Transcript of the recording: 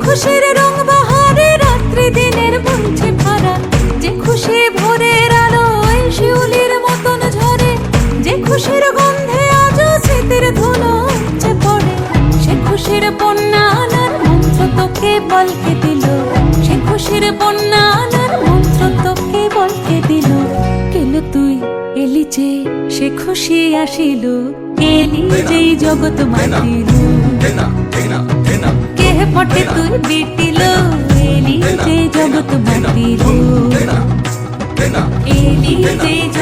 খুশির রং বাহারে রাত্রি দিনের বলছে ভরা, যে খুশি ভোরের আলোয় শিউলির মতন ঝরে, যে খুশির গন্ধে আজও স্মৃতির ধুলো উপচে পড়ে, সে খুশির বন্যা আনার মন্ত্র তোকে বলকে দিল, সে খুশির বন্যা আনার মন্ত্র তোকে বলকে দিল। গেল তুই এলি যে সে খুশি আসিল, এলি যেই জগৎ মাতিল, কে পটে তুই বিটিল, এলি যে জগৎ মাতিল, এলি যে